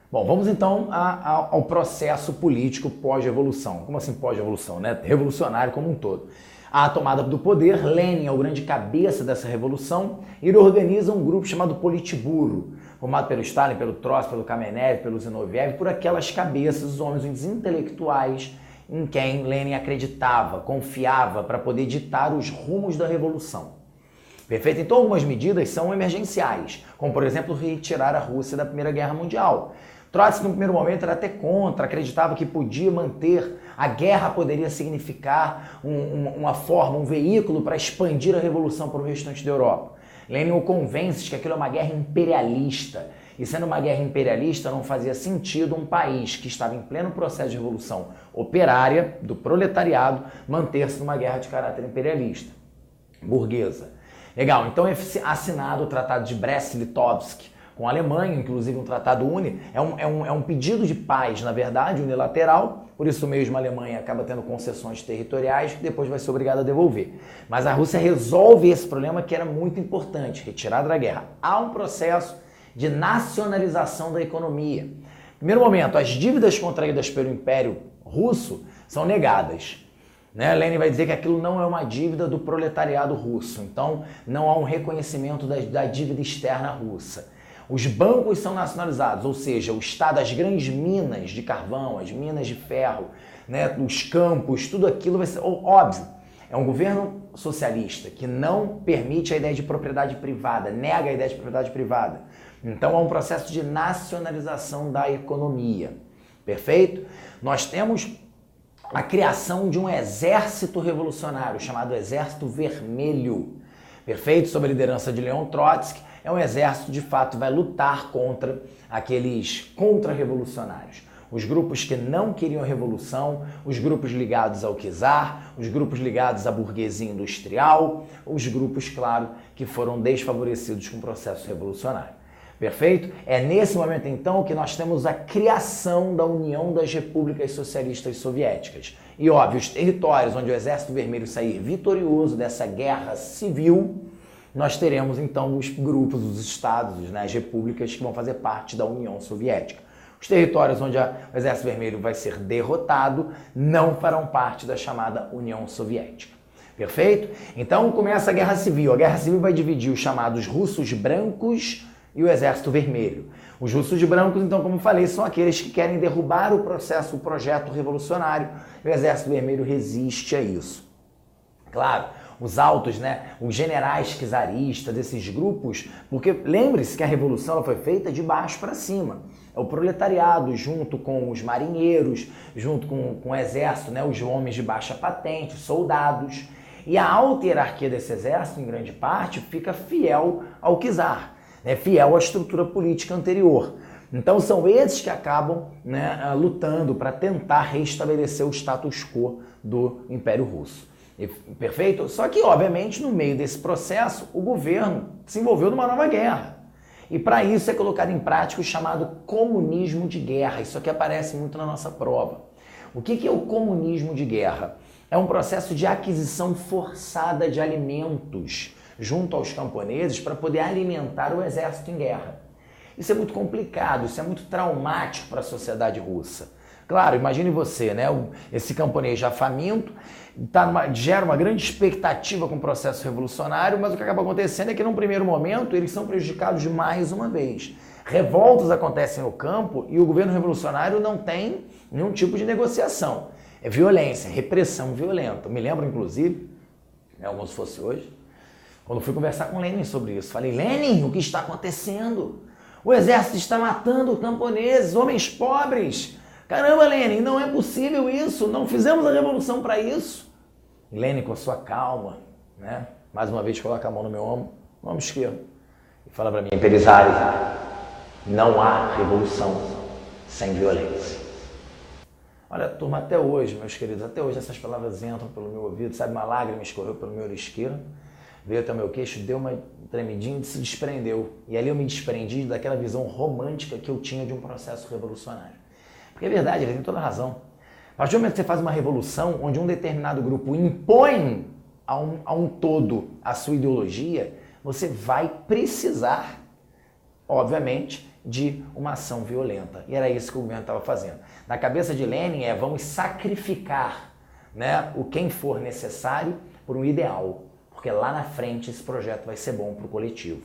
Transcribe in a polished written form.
Bom, vamos então ao processo político pós-revolução. Como assim pós-revolução, né? Revolucionário como um todo. A tomada do poder, Lenin é o grande cabeça dessa revolução, e ele organiza um grupo chamado Politburo, formado pelo Stalin, pelo Trotsky, pelo Kamenev, pelo Zinoviev, por aquelas cabeças, os homens intelectuais em quem Lenin acreditava, confiava para poder ditar os rumos da revolução. Perfeito? Então algumas medidas são emergenciais, como por exemplo retirar a Rússia da Primeira Guerra Mundial. Trotsky no primeiro momento era até contra, acreditava que podia manter, a guerra poderia significar uma forma, um veículo para expandir a revolução para o restante da Europa. Lenin o convence de que aquilo é uma guerra imperialista, e sendo uma guerra imperialista não fazia sentido um país que estava em pleno processo de revolução operária, do proletariado, manter-se numa guerra de caráter imperialista, burguesa. Legal, então é assinado o Tratado de Brest-Litovsk com a Alemanha, inclusive um tratado é um pedido de paz, na verdade, unilateral, por isso mesmo a Alemanha acaba tendo concessões territoriais que depois vai ser obrigada a devolver. Mas a Rússia resolve esse problema que era muito importante, retirada da guerra. Há um processo de nacionalização da economia. Primeiro momento, as dívidas contraídas pelo Império Russo são negadas. Lenin vai dizer que aquilo não é uma dívida do proletariado russo, então não há um reconhecimento da dívida externa russa. Os bancos são nacionalizados, ou seja, o Estado, as grandes minas de carvão, as minas de ferro, os campos, tudo aquilo vai ser óbvio. É um governo socialista que não permite a ideia de propriedade privada, nega a ideia de propriedade privada. Então há um processo de nacionalização da economia. Perfeito? Nós temos a criação de um exército revolucionário chamado Exército Vermelho. Perfeito? Sob a liderança de Leon Trotsky. É um exército, de fato, vai lutar contra aqueles contra-revolucionários. Os grupos que não queriam a revolução, os grupos ligados ao czar, os grupos ligados à burguesia industrial, os grupos, claro, que foram desfavorecidos com o processo revolucionário. Perfeito? É nesse momento, então, que nós temos a criação da União das Repúblicas Socialistas Soviéticas. E, óbvio, os territórios onde o Exército Vermelho sair vitorioso dessa guerra civil, nós teremos, então, os grupos, os estados, as repúblicas que vão fazer parte da União Soviética. Os territórios onde o Exército Vermelho vai ser derrotado não farão parte da chamada União Soviética. Perfeito? Então, começa a Guerra Civil. A Guerra Civil vai dividir os chamados russos brancos e o Exército Vermelho. Os russos brancos, então, como falei, são aqueles que querem derrubar o projeto revolucionário, e o Exército Vermelho resiste a isso. Claro, os altos, os generais czaristas, esses grupos, porque lembre-se que a revolução ela foi feita de baixo para cima. É o proletariado junto com os marinheiros, junto com o exército, os homens de baixa patente, os soldados. E a alta hierarquia desse exército, em grande parte, fica fiel ao czar, fiel à estrutura política anterior. Então são esses que acabam lutando para tentar restabelecer o status quo do Império Russo. Perfeito? Só que, obviamente, no meio desse processo, o governo se envolveu numa nova guerra. E para isso é colocado em prática o chamado comunismo de guerra. Isso aqui aparece muito na nossa prova. O que é o comunismo de guerra? É um processo de aquisição forçada de alimentos junto aos camponeses para poder alimentar o exército em guerra. Isso é muito complicado, isso é muito traumático para a sociedade russa. Claro, imagine você, esse camponês já faminto, gera uma grande expectativa com o processo revolucionário, mas o que acaba acontecendo é que num primeiro momento eles são prejudicados mais uma vez. Revoltas acontecem no campo e o governo revolucionário não tem nenhum tipo de negociação. É violência, repressão violenta. Eu me lembro, inclusive, como se fosse hoje, quando fui conversar com Lenin sobre isso. Falei, Lenin, o que está acontecendo? O exército está matando camponeses, homens pobres. Caramba, Lenin, não é possível isso, não fizemos a revolução para isso. Lenin, com a sua calma, mais uma vez coloca a mão no meu ombro esquerdo, e fala para mim, Perizari, não há revolução sem violência. Olha, turma, até hoje, meus queridos, até hoje essas palavras entram pelo meu ouvido, sabe, uma lágrima escorreu pelo meu olho esquerdo, veio até o meu queixo, deu uma tremidinha e se desprendeu. E ali eu me desprendi daquela visão romântica que eu tinha de um processo revolucionário. Porque é verdade, ele tem toda a razão. A partir do momento que você faz uma revolução onde um determinado grupo impõe a um todo a sua ideologia, você vai precisar obviamente, de uma ação violenta. E era isso que o governo estava fazendo. Na cabeça de Lenin vamos sacrificar, né, o quem for necessário por um ideal, porque lá na frente esse projeto vai ser bom para o coletivo.